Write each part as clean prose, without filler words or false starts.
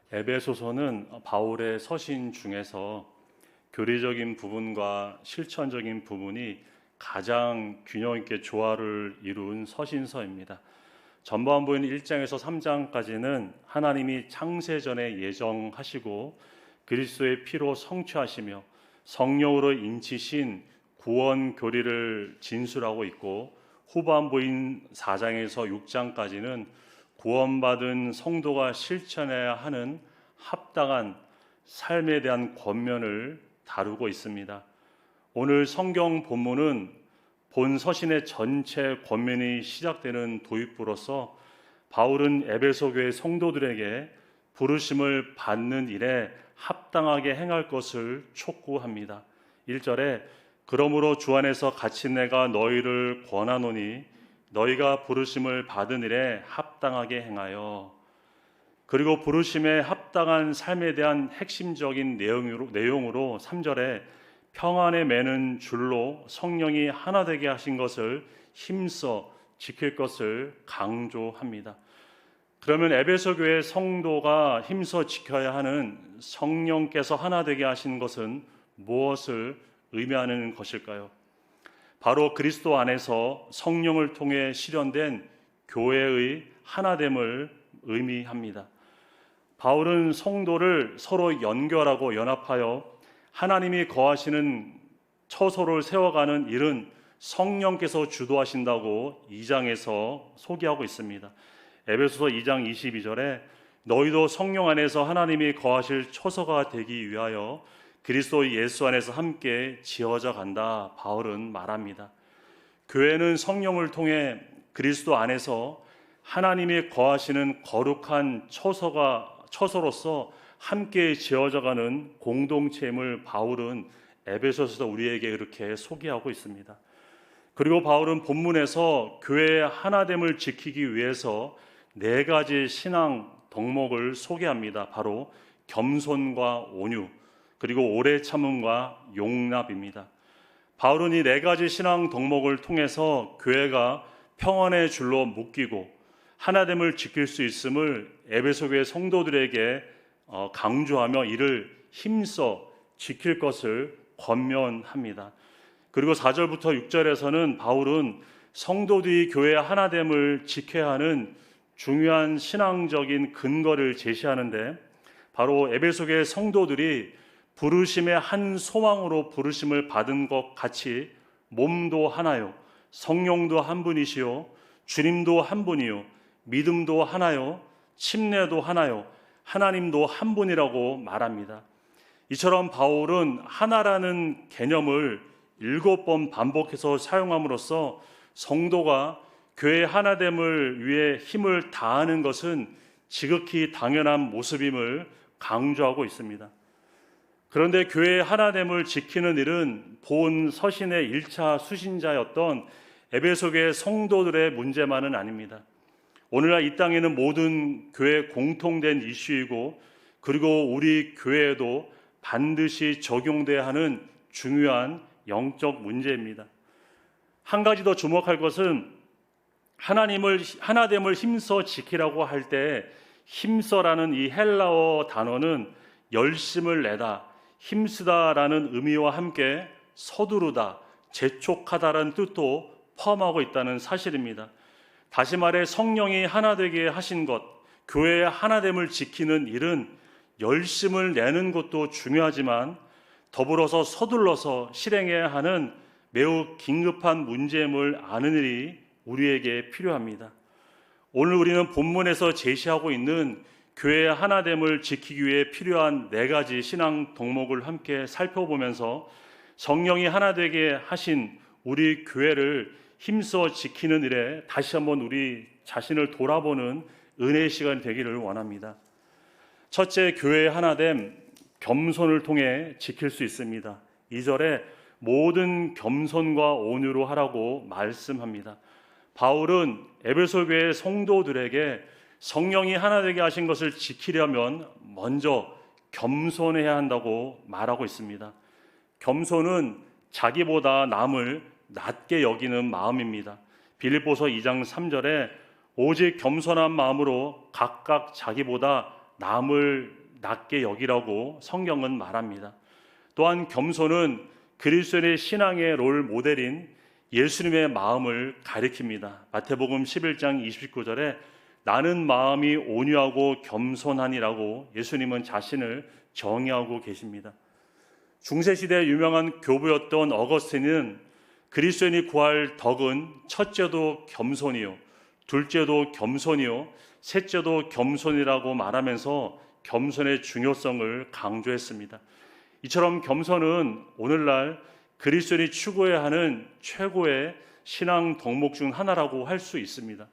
에베소서는 바울의 서신 중에서 교리적인 부분과 실천적인 부분이 가장 균형 있게 조화를 이룬 서신서입니다. 전반부인 1장에서 3장까지는 하나님이 창세전에 예정하시고 그리스도의 피로 성취하시며 성령으로 인치신 구원 교리를 진술하고 있고, 후반부인 4장에서 6장까지는 구원받은 성도가 실천해야 하는 합당한 삶에 대한 권면을 다루고 있습니다. 오늘 성경 본문은 본 서신의 전체 권면이 시작되는 도입부로서 바울은 에베소 교회 성도들에게 부르심을 받는 일에 합당하게 행할 것을 촉구합니다. 1절에 그러므로 주 안에서 갇힌 내가 너희를 권하노니 너희가 부르심을 받은 일에 합당하게 행하여, 그리고 부르심에 합당한 삶에 대한 핵심적인 내용으로 3절에 평안에 매는 줄로 성령이 하나 되게 하신 것을 힘써 지킬 것을 강조합니다. 그러면 에베소 교회 성도가 힘써 지켜야 하는 성령께서 하나 되게 하신 것은 무엇을 의미하는 것일까요? 바로 그리스도 안에서 성령을 통해 실현된 교회의 하나됨을 의미합니다. 바울은 성도를 서로 연결하고 연합하여 하나님이 거하시는 처소를 세워가는 일은 성령께서 주도하신다고 2장에서 소개하고 있습니다. 에베소서 2장 22절에 너희도 성령 안에서 하나님이 거하실 처소가 되기 위하여 그리스도 예수 안에서 함께 지어져 간다, 바울은 말합니다. 교회는 성령을 통해 그리스도 안에서 하나님이 거하시는 거룩한 처소로서 함께 지어져가는 공동체임을 바울은 에베소서에서 우리에게 이렇게 소개하고 있습니다. 그리고 바울은 본문에서 교회의 하나됨을 지키기 위해서 4가지 신앙 덕목을 소개합니다. 바로 겸손과 온유, 그리고 오래 참음과 용납입니다. 바울은 이 4가지 신앙 덕목을 통해서 교회가 평안의 줄로 묶이고 하나됨을 지킬 수 있음을 에베소 교회 성도들에게 강조하며 이를 힘써 지킬 것을 권면합니다. 그리고 4절부터 6절에서는 바울은 성도들이 교회의 하나됨을 지켜야 하는 중요한 신앙적인 근거를 제시하는데, 바로 에베소 교회 성도들이 부르심의 한 소망으로 부르심을 받은 것 같이 몸도 하나요, 성령도 한 분이시요, 주님도 한 분이요, 믿음도 하나요, 침례도 하나요, 하나님도 한 분이라고 말합니다. 이처럼 바울은 하나라는 개념을 7번 반복해서 사용함으로써 성도가 교회의 하나됨을 위해 힘을 다하는 것은 지극히 당연한 모습임을 강조하고 있습니다. 그런데 교회의 하나됨을 지키는 일은 본 서신의 1차 수신자였던 에베소 교회 성도들의 문제만은 아닙니다. 오늘날 이 땅에는 모든 교회 공통된 이슈이고, 그리고 우리 교회에도 반드시 적용돼야 하는 중요한 영적 문제입니다. 한 가지 더 주목할 것은 하나됨을 힘써 지키라고 할 때 힘써라는 이 헬라어 단어는 열심을 내다, 힘쓰다라는 의미와 함께 서두르다, 재촉하다라는 뜻도 포함하고 있다는 사실입니다. 다시 말해 성령이 하나 되게 하신 것, 교회의 하나됨을 지키는 일은 열심을 내는 것도 중요하지만 더불어서 서둘러서 실행해야 하는 매우 긴급한 문제임을 아는 일이 우리에게 필요합니다. 오늘 우리는 본문에서 제시하고 있는 교회의 하나됨을 지키기 위해 필요한 4가지 신앙 덕목을 함께 살펴보면서 성령이 하나 되게 하신 우리 교회를 힘써 지키는 일에 다시 한번 우리 자신을 돌아보는 은혜의 시간이 되기를 원합니다. 첫째, 교회의 하나됨, 겸손을 통해 지킬 수 있습니다. 2절에 모든 겸손과 온유로 하라고 말씀합니다. 바울은 에베소 교회 성도들에게 성령이 하나 되게 하신 것을 지키려면 먼저 겸손해야 한다고 말하고 있습니다. 겸손은 자기보다 남을 낮게 여기는 마음입니다. 빌립보서 2장 3절에 오직 겸손한 마음으로 각각 자기보다 남을 낮게 여기라고 성경은 말합니다. 또한 겸손은 그리스도인의 신앙의 롤 모델인 예수님의 마음을 가리킵니다. 마태복음 11장 29절에 나는 마음이 온유하고 겸손하니라고 예수님은 자신을 정의하고 계십니다. 중세시대의 유명한 교부였던 어거스틴은 그리스도인이 구할 덕은 첫째도 겸손이요, 둘째도 겸손이요, 셋째도 겸손이라고 말하면서 겸손의 중요성을 강조했습니다. 이처럼 겸손은 오늘날 그리스도인이 추구해야 하는 최고의 신앙 덕목 중 하나라고 할 수 있습니다.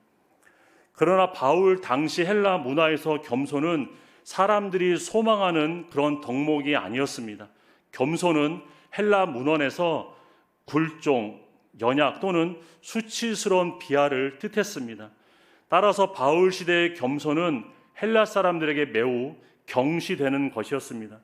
그러나 바울 당시 헬라 문화에서 겸손은 사람들이 소망하는 그런 덕목이 아니었습니다. 겸손은 헬라 문헌에서 굴종, 연약 또는 수치스러운 비하를 뜻했습니다. 따라서 바울 시대의 겸손은 헬라 사람들에게 매우 경시되는 것이었습니다.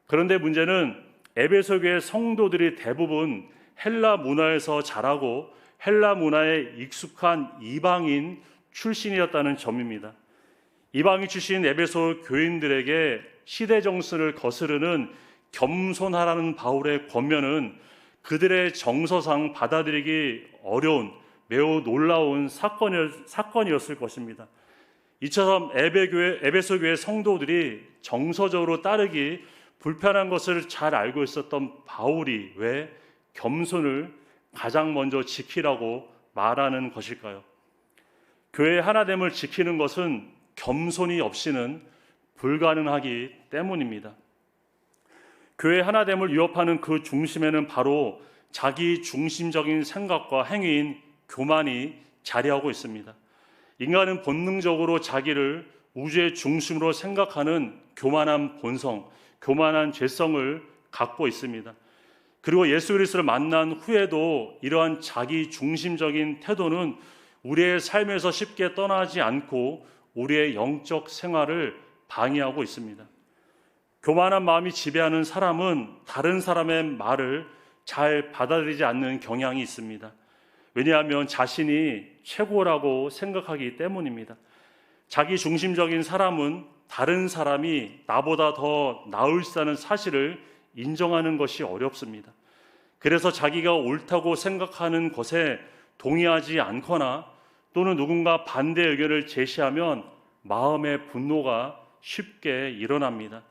그런데 문제는 에베소 교회 성도들이 대부분 헬라 문화에서 자라고 헬라 문화에 익숙한 이방인 출신이었다는 점입니다. 이방인 출신 에베소 교인들에게 시대 정신을 거스르는 겸손하라는 바울의 권면은 그들의 정서상 받아들이기 어려운 매우 놀라운 사건이었을 것입니다. 이처럼 에베소 교회 성도들이 정서적으로 따르기 불편한 것을 잘 알고 있었던 바울이 왜 겸손을 가장 먼저 지키라고 말하는 것일까요? 교회의 하나됨을 지키는 것은 겸손이 없이는 불가능하기 때문입니다. 교회의 하나됨을 위협하는 그 중심에는 바로 자기 중심적인 생각과 행위인 교만이 자리하고 있습니다. 인간은 본능적으로 자기를 우주의 중심으로 생각하는 교만한 본성, 교만한 죄성을 갖고 있습니다. 그리고 예수 그리스도를 만난 후에도 이러한 자기 중심적인 태도는 우리의 삶에서 쉽게 떠나지 않고 우리의 영적 생활을 방해하고 있습니다. 교만한 마음이 지배하는 사람은 다른 사람의 말을 잘 받아들이지 않는 경향이 있습니다. 왜냐하면 자신이 최고라고 생각하기 때문입니다. 자기 중심적인 사람은 다른 사람이 나보다 더 나을 수 있다는 사실을 인정하는 것이 어렵습니다. 그래서 자기가 옳다고 생각하는 것에 동의하지 않거나 또는 누군가 반대 의견을 제시하면 마음의 분노가 쉽게 일어납니다.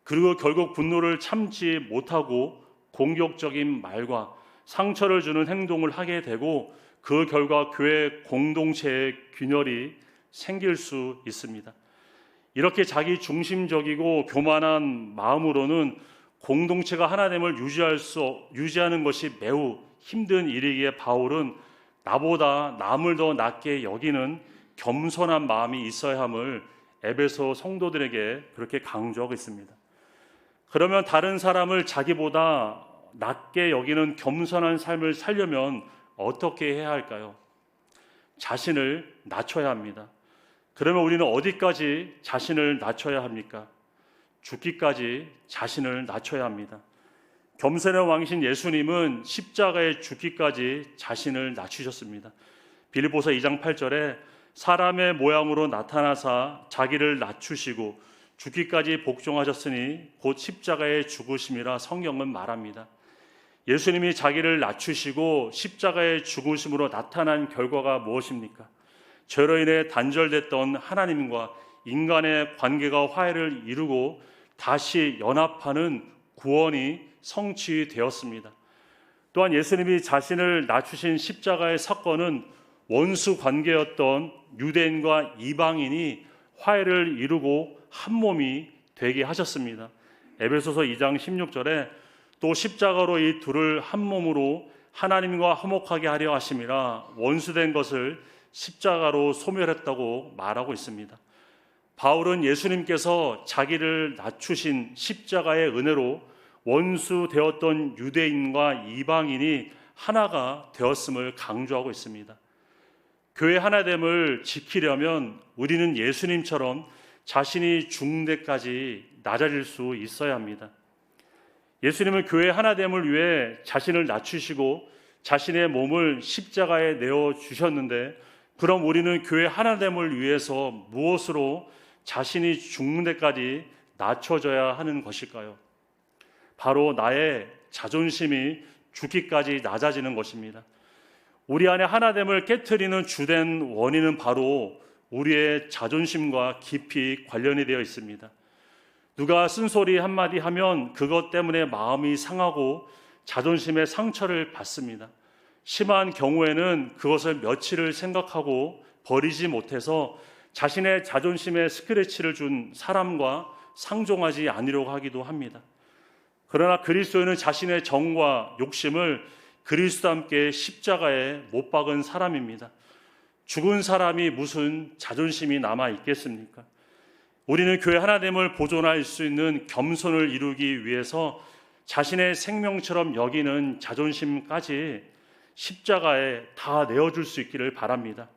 그리고 결국 분노를 참지 못하고 공격적인 말과 상처를 주는 행동을 하게 되고 그 결과 교회 공동체의 균열이 생길 수 있습니다. 이렇게 자기 중심적이고 교만한 마음으로는 공동체가 하나됨을 유지하는 것이 매우 힘든 일이기에 바울은 나보다 남을 더 낮게 여기는 겸손한 마음이 있어야 함을 에베소 성도들에게 그렇게 강조하고 있습니다. 그러면 다른 사람을 자기보다 낮게 여기는 겸손한 삶을 살려면 어떻게 해야 할까요? 자신을 낮춰야 합니다. 그러면 우리는 어디까지 자신을 낮춰야 합니까? 죽기까지 자신을 낮춰야 합니다. 겸손의 왕이신 예수님은 십자가에 죽기까지 자신을 낮추셨습니다. 빌립보서 2장 8절에 사람의 모양으로 나타나사 자기를 낮추시고 죽기까지 복종하셨으니 곧 십자가에 죽으심이라 성경은 말합니다. 예수님이 자기를 낮추시고 십자가에 죽으심으로 나타난 결과가 무엇입니까? 죄로 인해 단절됐던 하나님과 인간의 관계가 화해를 이루고 다시 연합하는 구원이 성취되었습니다. 또한 예수님이 자신을 낮추신 십자가의 사건은 원수 관계였던 유대인과 이방인이 화해를 이루고 한 몸이 되게 하셨습니다. 에베소서 2장 16절에 또 십자가로 이 둘을 한 몸으로 하나님과 화목하게 하려 하심이라 원수된 것을 십자가로 소멸했다고 말하고 있습니다. 바울은 예수님께서 자기를 낮추신 십자가의 은혜로 원수 되었던 유대인과 이방인이 하나가 되었음을 강조하고 있습니다. 교회 하나됨을 지키려면 우리는 예수님처럼 자신이 죽는 데까지 낮아질 수 있어야 합니다. 예수님은 교회 하나됨을 위해 자신을 낮추시고 자신의 몸을 십자가에 내어 주셨는데 그럼 우리는 교회 하나됨을 위해서 무엇으로 자신이 죽는 데까지 낮춰져야 하는 것일까요? 바로 나의 자존심이 죽기까지 낮아지는 것입니다. 우리 안에 하나됨을 깨트리는 주된 원인은 바로 우리의 자존심과 깊이 관련이 되어 있습니다. 누가 쓴소리 한마디 하면 그것 때문에 마음이 상하고 자존심의 상처를 받습니다. 심한 경우에는 그것을 며칠을 생각하고 버리지 못해서 자신의 자존심에 스크래치를 준 사람과 상종하지 않으려고 하기도 합니다. 그러나 그리스도인은 자신의 정과 욕심을 그리스도와 함께 십자가에 못 박은 사람입니다. 죽은 사람이 무슨 자존심이 남아 있겠습니까? 우리는 교회 하나됨을 보존할 수 있는 겸손을 이루기 위해서 자신의 생명처럼 여기는 자존심까지 십자가에 다 내어줄 수 있기를 바랍니다.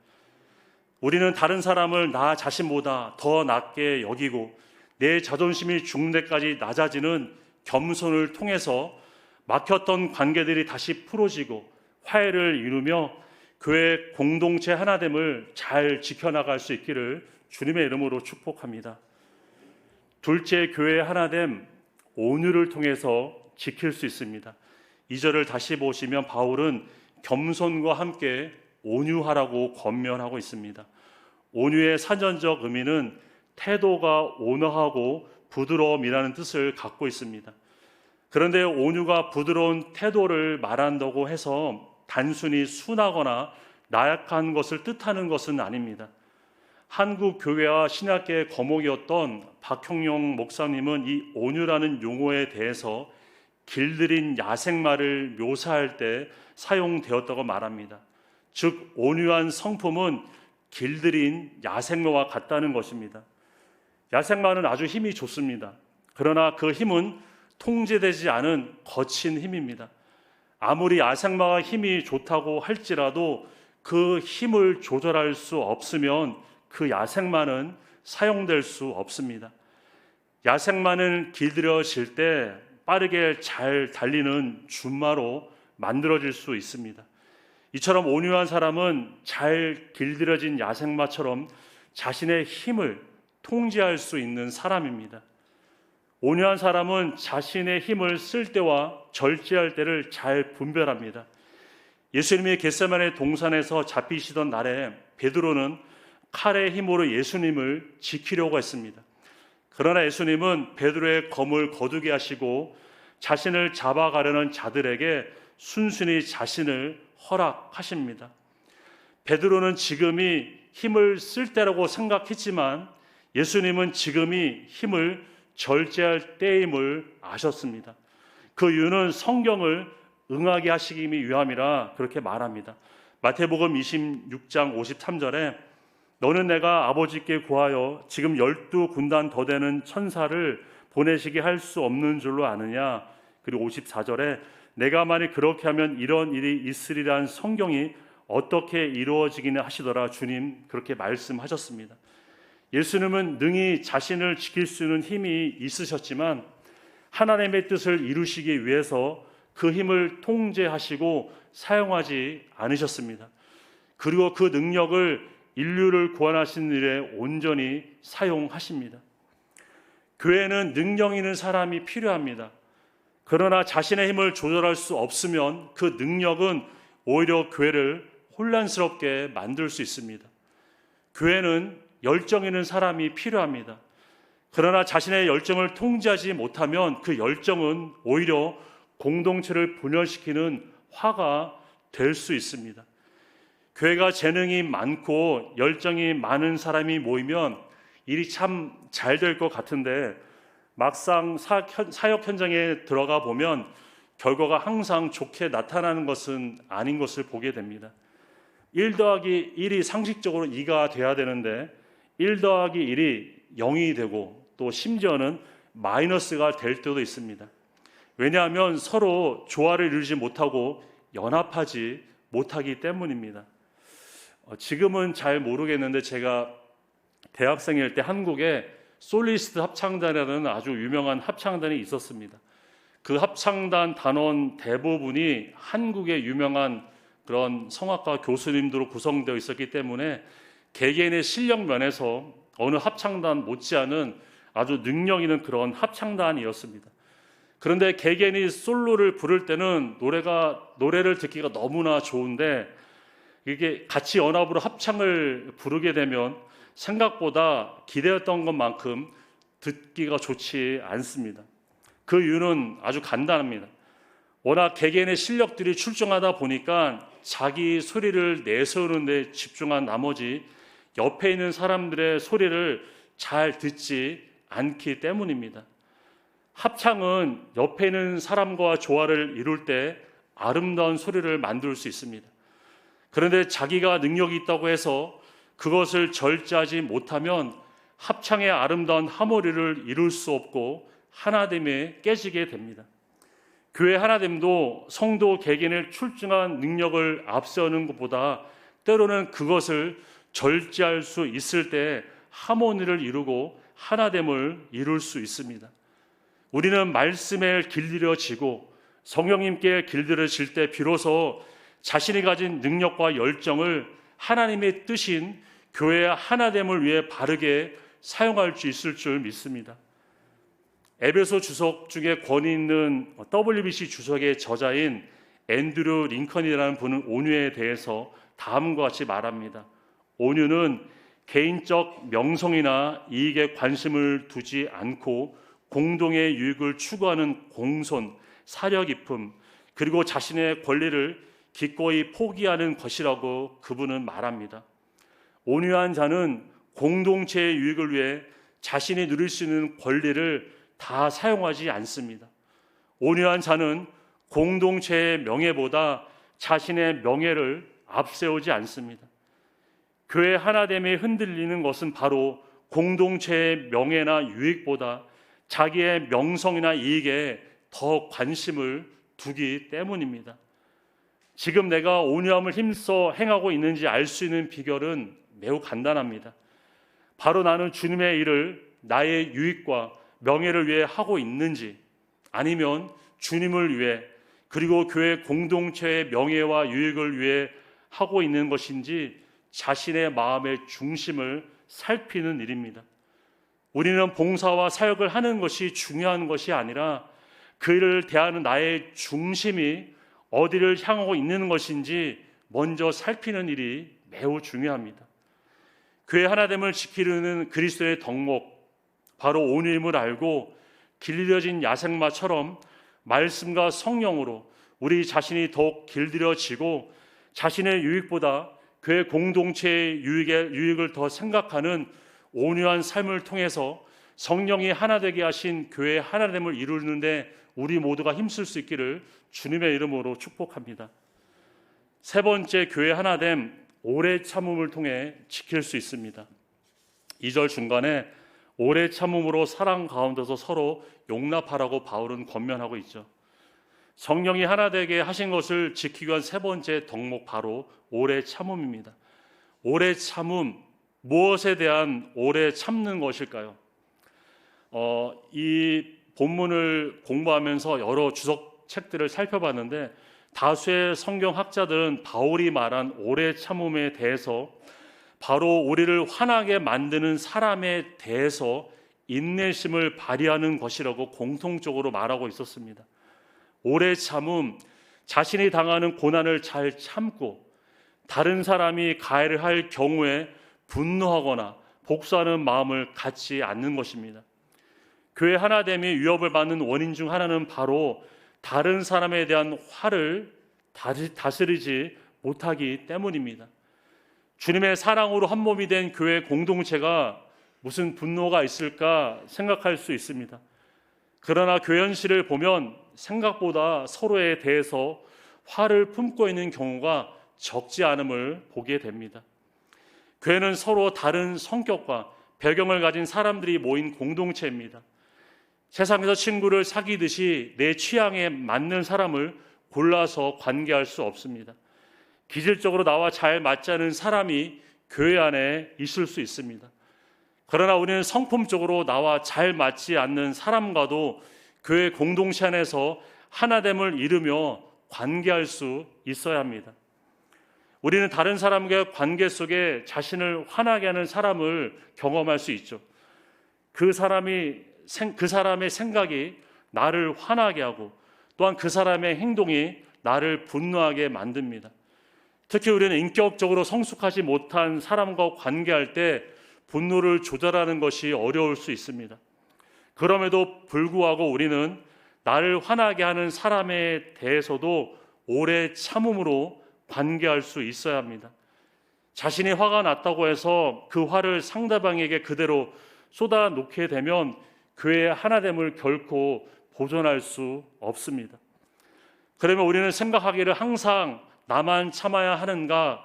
우리는 다른 사람을 나 자신보다 더 낮게 여기고 내 자존심이 죽는 데까지 낮아지는 겸손을 통해서 막혔던 관계들이 다시 풀어지고 화해를 이루며 교회 공동체 하나됨을 잘 지켜나갈 수 있기를 주님의 이름으로 축복합니다. 둘째, 교회 하나됨 온유를 통해서 지킬 수 있습니다. 2절을 다시 보시면 바울은 겸손과 함께 온유하라고 권면하고 있습니다. 온유의 사전적 의미는 태도가 온화하고 부드러움이라는 뜻을 갖고 있습니다. 그런데 온유가 부드러운 태도를 말한다고 해서 단순히 순하거나 나약한 것을 뜻하는 것은 아닙니다. 한국 교회와 신학계의 거목이었던 박형용 목사님은 이 온유라는 용어에 대해서 길들인 야생마를 묘사할 때 사용되었다고 말합니다. 즉 온유한 성품은 길들인 야생마와 같다는 것입니다. 야생마는 아주 힘이 좋습니다. 그러나 그 힘은 통제되지 않은 거친 힘입니다. 아무리 야생마가 힘이 좋다고 할지라도 그 힘을 조절할 수 없으면 그 야생마는 사용될 수 없습니다. 야생마는 길들여질 때 빠르게 잘 달리는 준마로 만들어질 수 있습니다. 이처럼 온유한 사람은 잘 길들여진 야생마처럼 자신의 힘을 통제할 수 있는 사람입니다. 온유한 사람은 자신의 힘을 쓸 때와 절제할 때를 잘 분별합니다. 예수님이 겟세마네 동산에서 잡히시던 날에 베드로는 칼의 힘으로 예수님을 지키려고 했습니다. 그러나 예수님은 베드로의 검을 거두게 하시고 자신을 잡아가려는 자들에게 순순히 자신을 허락하십니다. 베드로는 지금이 힘을 쓸 때라고 생각했지만 예수님은 지금이 힘을 절제할 때임을 아셨습니다. 그 이유는 성경을 응하게 하시기 위함이라 그렇게 말합니다. 마태복음 26장 53절에 너는 내가 아버지께 구하여 지금 12군단 더 되는 천사를 보내시게 할 수 없는 줄로 아느냐. 그리고 54절에 내가 만일 그렇게 하면 이런 일이 있으리란 성경이 어떻게 이루어지기는 하시더라. 주님 그렇게 말씀하셨습니다. 예수님은 능히 자신을 지킬 수 있는 힘이 있으셨지만 하나님의 뜻을 이루시기 위해서 그 힘을 통제하시고 사용하지 않으셨습니다. 그리고 그 능력을 인류를 구원하신 일에 온전히 사용하십니다. 교회에는 능력 있는 사람이 필요합니다. 그러나 자신의 힘을 조절할 수 없으면 그 능력은 오히려 교회를 혼란스럽게 만들 수 있습니다. 교회는 열정 있는 사람이 필요합니다. 그러나 자신의 열정을 통제하지 못하면 그 열정은 오히려 공동체를 분열시키는 화가 될 수 있습니다. 교회가 재능이 많고 열정이 많은 사람이 모이면 일이 참 잘 될 것 같은데 막상 사역 현장에 들어가 보면 결과가 항상 좋게 나타나는 것은 아닌 것을 보게 됩니다. 1 더하기 1이 상식적으로 2가 돼야 되는데 1 더하기 1이 0이 되고 또 심지어는 마이너스가 될 때도 있습니다. 왜냐하면 서로 조화를 이루지 못하고 연합하지 못하기 때문입니다. 지금은 잘 모르겠는데 제가 대학생일 때 한국에 솔리스트 합창단이라는 아주 유명한 합창단이 있었습니다. 그 합창단 단원 대부분이 한국의 유명한 그런 성악가 교수님들로 구성되어 있었기 때문에 개개인의 실력 면에서 어느 합창단 못지않은 아주 능력 있는 그런 합창단이었습니다. 그런데 개개인이 솔로를 부를 때는 노래를 듣기가 너무나 좋은데 이게 같이 연합으로 합창을 부르게 되면 생각보다 기대했던 것만큼 듣기가 좋지 않습니다. 그 이유는 아주 간단합니다. 워낙 개개인의 실력들이 출중하다 보니까 자기 소리를 내세우는 데 집중한 나머지 옆에 있는 사람들의 소리를 잘 듣지 않기 때문입니다. 합창은 옆에 있는 사람과 조화를 이룰 때 아름다운 소리를 만들 수 있습니다. 그런데 자기가 능력이 있다고 해서 그것을 절제하지 못하면 합창의 아름다운 하모니를 이룰 수 없고 하나됨에 깨지게 됩니다. 교회 하나됨도 성도 개개인의 출중한 능력을 앞세우는 것보다 때로는 그것을 절제할 수 있을 때 하모니를 이루고 하나됨을 이룰 수 있습니다. 우리는 말씀에 길들여지고 성령님께 길들여질 때 비로소 자신이 가진 능력과 열정을 하나님의 뜻인 교회의 하나됨을 위해 바르게 사용할 수 있을 줄 믿습니다. 에베소 주석 중에 권위 있는 WBC 주석의 저자인 앤드류 링컨이라는 분은 온유에 대해서 다음과 같이 말합니다. 온유는 개인적 명성이나 이익에 관심을 두지 않고 공동의 유익을 추구하는 공손, 사려 깊음, 그리고 자신의 권리를 기꺼이 포기하는 것이라고 그분은 말합니다. 온유한 자는 공동체의 유익을 위해 자신이 누릴 수 있는 권리를 다 사용하지 않습니다. 온유한 자는 공동체의 명예보다 자신의 명예를 앞세우지 않습니다. 교회 하나됨이 흔들리는 것은 바로 공동체의 명예나 유익보다 자기의 명성이나 이익에 더 관심을 두기 때문입니다. 지금 내가 온유함을 힘써 행하고 있는지 알 수 있는 비결은 매우 간단합니다. 바로 나는 주님의 일을 나의 유익과 명예를 위해 하고 있는지, 아니면 주님을 위해 그리고 교회 공동체의 명예와 유익을 위해 하고 있는 것인지 자신의 마음의 중심을 살피는 일입니다. 우리는 봉사와 사역을 하는 것이 중요한 것이 아니라 그 일을 대하는 나의 중심이 어디를 향하고 있는 것인지 먼저 살피는 일이 매우 중요합니다. 교회 하나됨을 지키려는 그리스도의 덕목, 바로 온유임을 알고 길들여진 야생마처럼 말씀과 성령으로 우리 자신이 더욱 길들여지고 자신의 유익보다 교회 공동체의 유익을 더 생각하는 온유한 삶을 통해서 성령이 하나 되게 하신 교회의 하나됨을 이루는데 우리 모두가 힘쓸 수 있기를 주님의 이름으로 축복합니다. 세 번째, 교회 하나됨, 오래 참음을 통해 지킬 수 있습니다. 2절 중간에 오래 참음으로 사랑 가운데서 서로 용납하라고 바울은 권면하고 있죠. 성령이 하나 되게 하신 것을 지키기 위한 세 번째 덕목, 바로 오래 참음입니다. 오래 참음, 무엇에 대한 오래 참는 것일까요? 이 본문을 공부하면서 여러 주석 책들을 살펴봤는데 다수의 성경학자들은 바울이 말한 오래 참음에 대해서 바로 우리를 화나게 만드는 사람에 대해서 인내심을 발휘하는 것이라고 공통적으로 말하고 있었습니다. 오래 참음, 자신이 당하는 고난을 잘 참고 다른 사람이 가해를 할 경우에 분노하거나 복수하는 마음을 갖지 않는 것입니다. 교회 하나됨이 위협을 받는 원인 중 하나는 바로 다른 사람에 대한 화를 다스리지 못하기 때문입니다. 주님의 사랑으로 한 몸이 된 교회 공동체가 무슨 분노가 있을까 생각할 수 있습니다. 그러나 교회 현실을 보면 생각보다 서로에 대해서 화를 품고 있는 경우가 적지 않음을 보게 됩니다. 교회는 서로 다른 성격과 배경을 가진 사람들이 모인 공동체입니다. 세상에서 친구를 사귀듯이 내 취향에 맞는 사람을 골라서 관계할 수 없습니다. 기질적으로 나와 잘 맞지 않은 사람이 교회 안에 있을 수 있습니다. 그러나 우리는 성품적으로 나와 잘 맞지 않는 사람과도 교회 공동체 안에서 하나됨을 이루며 관계할 수 있어야 합니다. 우리는 다른 사람과의 관계 속에 자신을 화나게 하는 사람을 경험할 수 있죠. 그 사람의 생각이 나를 화나게 하고 또한 그 사람의 행동이 나를 분노하게 만듭니다. 특히 우리는 인격적으로 성숙하지 못한 사람과 관계할 때 분노를 조절하는 것이 어려울 수 있습니다. 그럼에도 불구하고 우리는 나를 화나게 하는 사람에 대해서도 오래 참음으로 관계할 수 있어야 합니다. 자신이 화가 났다고 해서 그 화를 상대방에게 그대로 쏟아놓게 되면 교회의 하나됨을 결코 보존할 수 없습니다. 그러면 우리는 생각하기를 항상 나만 참아야 하는가?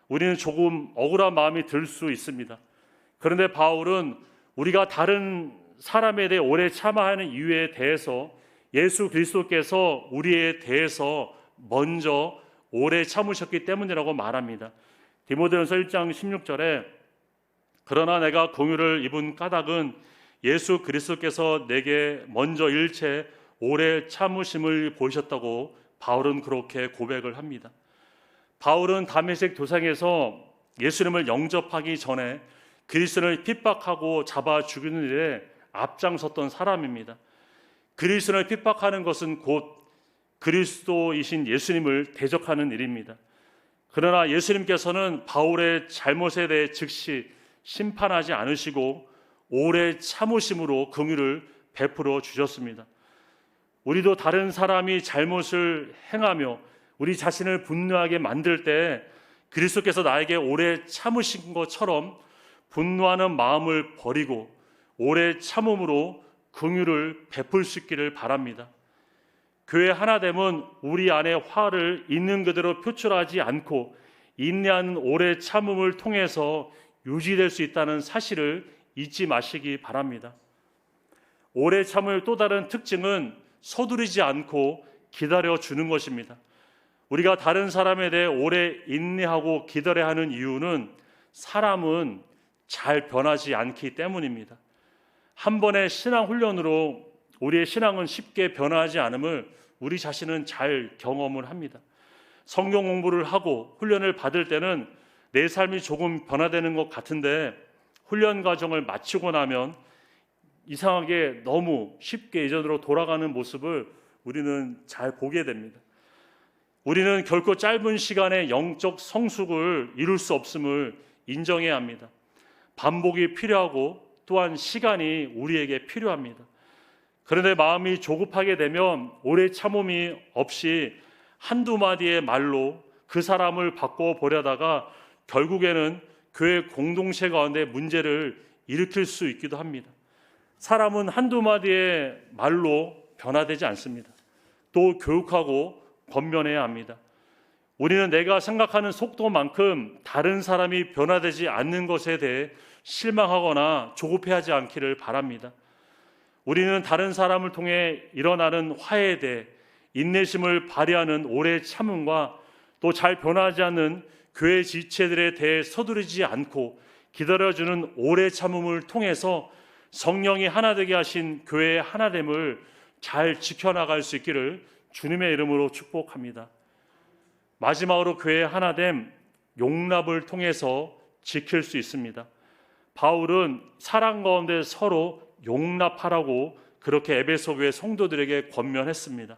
우리는 조금 억울한 마음이 들 수 있습니다. 그런데 바울은 우리가 다른 사람에 대해 오래 참아야 하는 이유에 대해서 예수 그리스도께서 우리에 대해서 먼저 오래 참으셨기 때문이라고 말합니다. 디모데전서 1장 16절에 그러나 내가 공유를 입은 까닭은 예수 그리스도께서 내게 먼저 일체 오래 참으심을 보이셨다고 바울은 그렇게 고백을 합니다. 바울은 다메섹 도상에서 예수님을 영접하기 전에 그리스도를 핍박하고 잡아 죽이는 일에 앞장섰던 사람입니다. 그리스도를 핍박하는 것은 곧 그리스도이신 예수님을 대적하는 일입니다. 그러나 예수님께서는 바울의 잘못에 대해 즉시 심판하지 않으시고 오래 참으심으로 긍휼을 베풀어 주셨습니다. 우리도 다른 사람이 잘못을 행하며 우리 자신을 분노하게 만들 때 그리스도께서 나에게 오래 참으신 것처럼 분노하는 마음을 버리고 오래 참음으로 긍휼을 베풀 수 있기를 바랍니다. 교회 하나됨은 우리 안에 화를 있는 그대로 표출하지 않고 인내하는 오래 참음을 통해서 유지될 수 있다는 사실을 잊지 마시기 바랍니다. 오래 참을 또 다른 특징은 서두르지 않고 기다려주는 것입니다. 우리가 다른 사람에 대해 오래 인내하고 기다려야 하는 이유는 사람은 잘 변하지 않기 때문입니다. 한 번의 신앙 훈련으로 우리의 신앙은 쉽게 변화하지 않음을 우리 자신은 잘 경험을 합니다. 성경 공부를 하고 훈련을 받을 때는 내 삶이 조금 변화되는 것 같은데 훈련 과정을 마치고 나면 이상하게 너무 쉽게 예전으로 돌아가는 모습을 우리는 잘 보게 됩니다. 우리는 결코 짧은 시간에 영적 성숙을 이룰 수 없음을 인정해야 합니다. 반복이 필요하고 또한 시간이 우리에게 필요합니다. 그런데 마음이 조급하게 되면 오래 참음이 없이 한두 마디의 말로 그 사람을 바꿔보려다가 결국에는 교회 공동체 가운데 문제를 일으킬 수 있기도 합니다. 사람은 한두 마디의 말로 변화되지 않습니다. 또 교육하고 권면해야 합니다. 우리는 내가 생각하는 속도만큼 다른 사람이 변화되지 않는 것에 대해 실망하거나 조급해하지 않기를 바랍니다. 우리는 다른 사람을 통해 일어나는 화해에 대해 인내심을 발휘하는 오래 참음과 또 잘 변하지 않는 교회 지체들에 대해 서두르지 않고 기다려주는 오래 참음을 통해서 성령이 하나 되게 하신 교회의 하나됨을 잘 지켜나갈 수 있기를 주님의 이름으로 축복합니다. 마지막으로 교회의 하나됨, 용납을 통해서 지킬 수 있습니다. 바울은 사랑 가운데 서로 용납하라고 그렇게 에베소 교회 성도들에게 권면했습니다.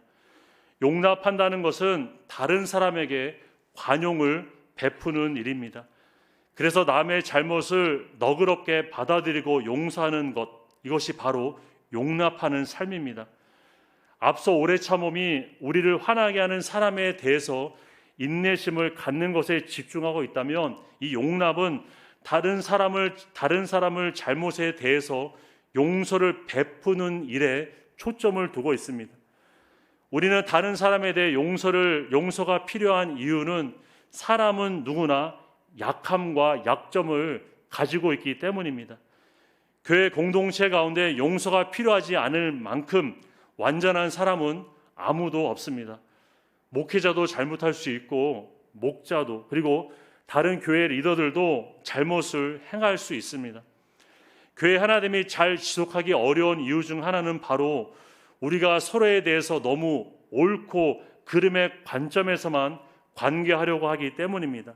용납한다는 것은 다른 사람에게 관용을 베푸는 일입니다. 그래서 남의 잘못을 너그럽게 받아들이고 용서하는 것, 이것이 바로 용납하는 삶입니다. 앞서 오래 참음이 우리를 화나게 하는 사람에 대해서 인내심을 갖는 것에 집중하고 있다면 이 용납은 다른 사람을 잘못에 대해서 용서를 베푸는 일에 초점을 두고 있습니다. 우리는 다른 사람에 대해 용서가 필요한 이유는 사람은 누구나 약함과 약점을 가지고 있기 때문입니다. 교회 공동체 가운데 용서가 필요하지 않을 만큼 완전한 사람은 아무도 없습니다. 목회자도 잘못할 수 있고 목자도 그리고 다른 교회 리더들도 잘못을 행할 수 있습니다. 교회 하나됨이 잘 지속하기 어려운 이유 중 하나는 바로 우리가 서로에 대해서 너무 옳고 그름의 관점에서만 관계하려고 하기 때문입니다.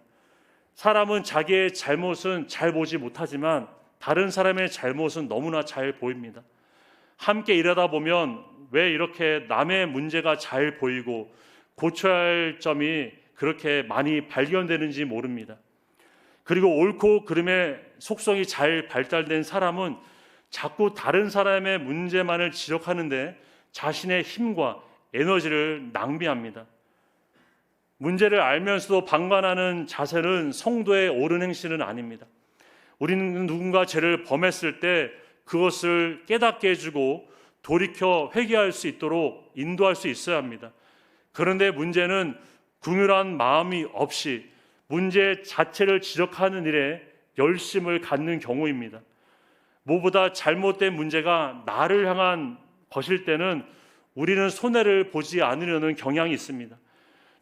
사람은 자기의 잘못은 잘 보지 못하지만 다른 사람의 잘못은 너무나 잘 보입니다. 함께 일하다 보면 왜 이렇게 남의 문제가 잘 보이고 고쳐야 할 점이 그렇게 많이 발견되는지 모릅니다. 그리고 옳고 그름의 속성이 잘 발달된 사람은 자꾸 다른 사람의 문제만을 지적하는데 자신의 힘과 에너지를 낭비합니다. 문제를 알면서도 방관하는 자세는 성도의 옳은 행실은 아닙니다. 우리는 누군가 죄를 범했을 때 그것을 깨닫게 해주고 돌이켜 회개할 수 있도록 인도할 수 있어야 합니다. 그런데 문제는 긍휼한 마음이 없이 문제 자체를 지적하는 일에 열심을 갖는 경우입니다. 무엇보다 잘못된 문제가 나를 향한 것일 때는 우리는 손해를 보지 않으려는 경향이 있습니다.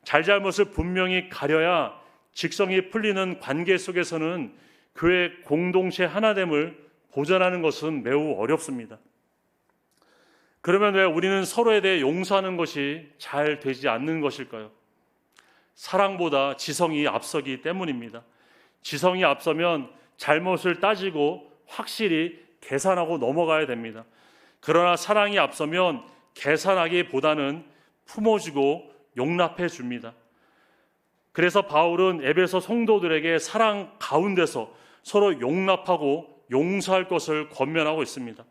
잘잘못을 분명히 가려야 직성이 풀리는 관계 속에서는 교회 공동체 하나됨을 보존하는 것은 매우 어렵습니다. 그러면 왜 우리는 서로에 대해 용서하는 것이 잘 되지 않는 것일까요? 사랑보다 지성이 앞서기 때문입니다. 지성이 앞서면 잘못을 따지고 확실히 계산하고 넘어가야 됩니다. 그러나 사랑이 앞서면 계산하기보다는 품어주고 용납해 줍니다. 그래서 바울은 에베소 성도들에게 사랑 가운데서 서로 용납하고 용서할 것을 권면하고 있습니다.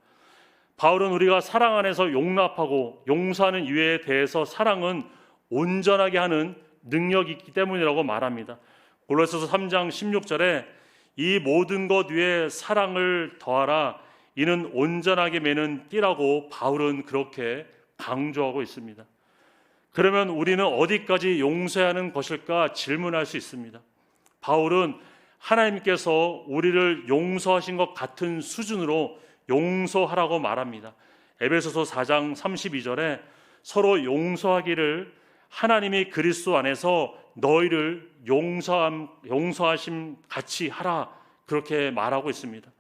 바울은 우리가 사랑 안에서 용납하고 용서하는 이유에 대해서 사랑은 온전하게 하는 능력이 있기 때문이라고 말합니다. 골로새서 3장 16절에 이 모든 것 위에 사랑을 더하라 이는 온전하게 매는 띠라고 바울은 그렇게 강조하고 있습니다. 그러면 우리는 어디까지 용서해야 하는 것일까 질문할 수 있습니다. 바울은 하나님께서 우리를 용서하신 것 같은 수준으로 용서하라고 말합니다. 에베소서 4장 32절에 서로 용서하기를 하나님이 그리스도 안에서 너희를 용서하심 같이 하라 그렇게 말하고 있습니다.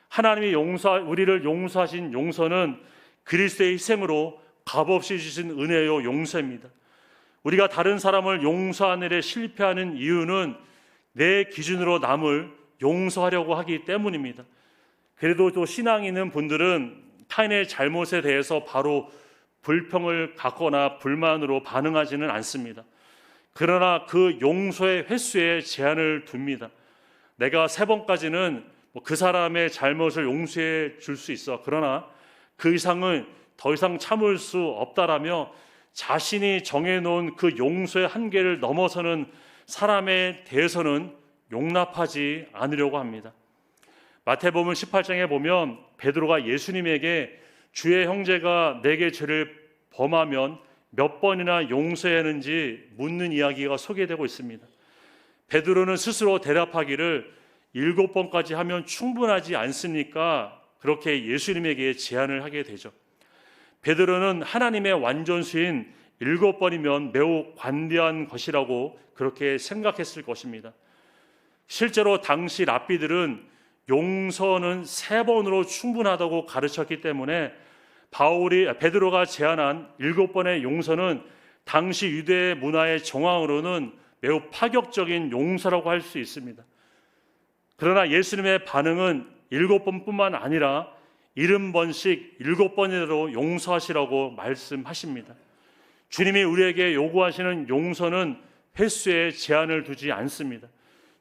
하나님이 우리를 용서하신 용서는 그리스도의 희생으로 값없이 주신 은혜요 용서입니다. 우리가 다른 사람을 용서하는 일에 실패하는 이유는 내 기준으로 남을 용서하려고 하기 때문입니다. 그래도 또 신앙이 있는 분들은 타인의 잘못에 대해서 바로 불평을 갖거나 불만으로 반응하지는 않습니다. 그러나 그 용서의 횟수에 제한을 둡니다. 내가 3번까지는 그 사람의 잘못을 용서해 줄 수 있어. 그러나 그 이상은 더 이상 참을 수 없다라며 자신이 정해놓은 그 용서의 한계를 넘어서는 사람에 대해서는 용납하지 않으려고 합니다. 마태복음 18장에 보면 베드로가 예수님에게 주의 형제가 내게 죄를 범하면 몇 번이나 용서해야 하는지 묻는 이야기가 소개되고 있습니다. 베드로는 스스로 대답하기를 7번까지 하면 충분하지 않습니까? 그렇게 예수님에게 제안을 하게 되죠. 베드로는 하나님의 완전수인 7번이면 매우 관대한 것이라고 그렇게 생각했을 것입니다. 실제로 당시 랍비들은 용서는 3번으로 충분하다고 가르쳤기 때문에 베드로가 제안한 7번의 용서는 당시 유대 문화의 정황으로는 매우 파격적인 용서라고 할 수 있습니다. 그러나 예수님의 반응은 7번뿐만 아니라 70번씩 7번이라도 용서하시라고 말씀하십니다. 주님이 우리에게 요구하시는 용서는 횟수에 제한을 두지 않습니다.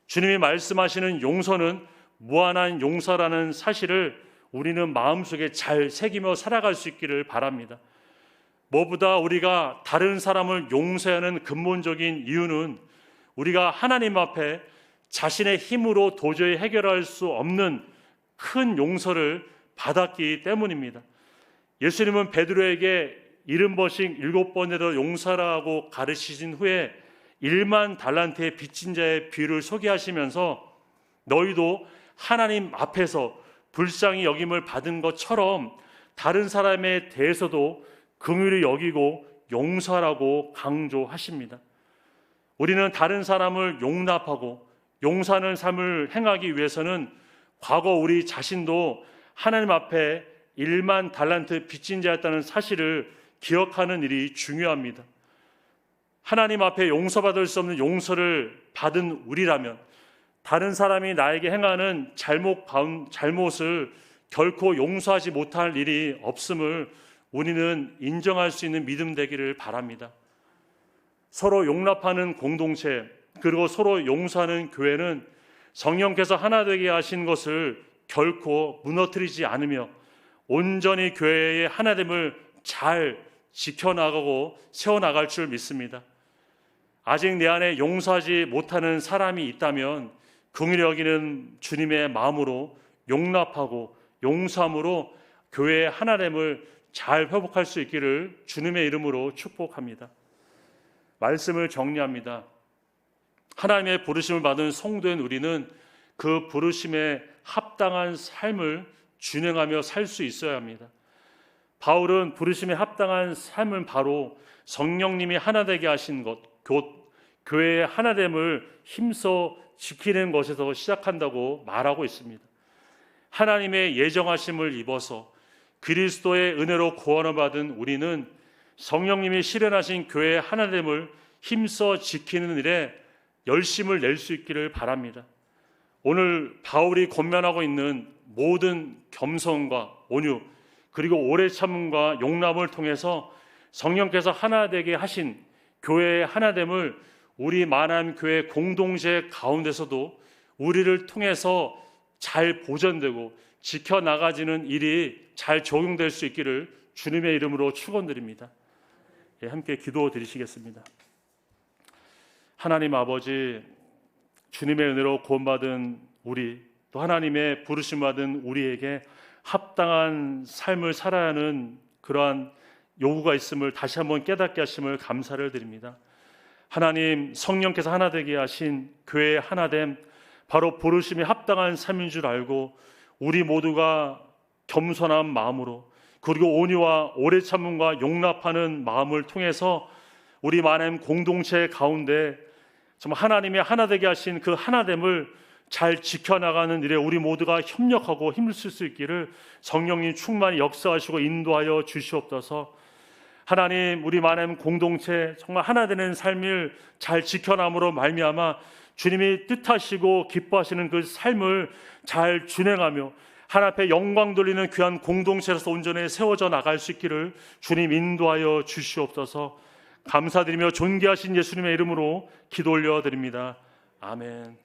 주님이 말씀하시는 용서는 무한한 용서라는 사실을 우리는 마음속에 잘 새기며 살아갈 수 있기를 바랍니다. 무엇보다 우리가 다른 사람을 용서하는 근본적인 이유는 우리가 하나님 앞에 자신의 힘으로 도저히 해결할 수 없는 큰 용서를 받았기 때문입니다. 예수님은 베드로에게 70번씩 7번이라도 용서라고 가르치신 후에 1만 달란트의 빚진 자의 비유를 소개하시면서 너희도 하나님 앞에서 불쌍히 여김을 받은 것처럼 다른 사람에 대해서도 긍휼히 여기고 용서하라고 강조하십니다. 우리는 다른 사람을 용납하고 용서하는 삶을 행하기 위해서는 과거 우리 자신도 하나님 앞에 1만 달란트 빚진 자였다는 사실을 기억하는 일이 중요합니다. 하나님 앞에 용서받을 수 없는 용서를 받은 우리라면 다른 사람이 나에게 행하는 잘못을 결코 용서하지 못할 일이 없음을 우리는 인정할 수 있는 믿음 되기를 바랍니다. 서로 용납하는 공동체, 그리고 서로 용서하는 교회는 성령께서 하나 되게 하신 것을 결코 무너뜨리지 않으며 온전히 교회의 하나됨을 잘 지켜나가고 세워나갈 줄 믿습니다. 아직 내 안에 용서하지 못하는 사람이 있다면 긍휼히 여기는 주님의 마음으로 용납하고 용서함으로 교회의 하나됨을 잘 회복할 수 있기를 주님의 이름으로 축복합니다. 말씀을 정리합니다. 하나님의 부르심을 받은 성도인 우리는 그 부르심에 합당한 삶을 준행하며 살 수 있어야 합니다. 바울은 부르심에 합당한 삶은 바로 성령님이 하나 되게 하신 것, 곧 교회의 하나됨을 힘써 지키는 것에서 시작한다고 말하고 있습니다. 하나님의 예정하심을 입어서 그리스도의 은혜로 구원을 받은 우리는 성령님이 실현하신 교회의 하나됨을 힘써 지키는 일에 열심을 낼 수 있기를 바랍니다. 오늘 바울이 권면하고 있는 모든 겸손과 온유, 그리고 오래 참음과 용납을 통해서 성령께서 하나 되게 하신 교회의 하나됨을 우리 만한 교회 공동체 가운데서도 우리를 통해서 잘 보존되고 지켜나가지는 일이 잘 적용될 수 있기를 주님의 이름으로 축원드립니다. 함께 기도 드리시겠습니다. 하나님 아버지, 주님의 은혜로 구원받은 우리, 또 하나님의 부르심 받은 우리에게 합당한 삶을 살아야 하는 그러한 요구가 있음을 다시 한번 깨닫게 하심을 감사를 드립니다. 하나님, 성령께서 하나 되게 하신 교회의 하나됨, 바로 부르심이 합당한 삶인 줄 알고 우리 모두가 겸손한 마음으로, 그리고 온유와 오래 참음과 용납하는 마음을 통해서 우리 많은 공동체 가운데 정말 하나님의 하나 되게 하신 그 하나됨을 잘 지켜나가는 일에 우리 모두가 협력하고 힘을 쓸 수 있기를 성령님 충만히 역사하시고 인도하여 주시옵소서. 하나님, 우리 많은 공동체 정말 하나 되는 삶을 잘 지켜남으로 말미암아 주님이 뜻하시고 기뻐하시는 그 삶을 잘 준행하며 하나님 앞에 영광 돌리는 귀한 공동체로서 온전히 세워져 나갈 수 있기를 주님 인도하여 주시옵소서. 감사드리며 존귀하신 예수님의 이름으로 기도 올려드립니다. 아멘.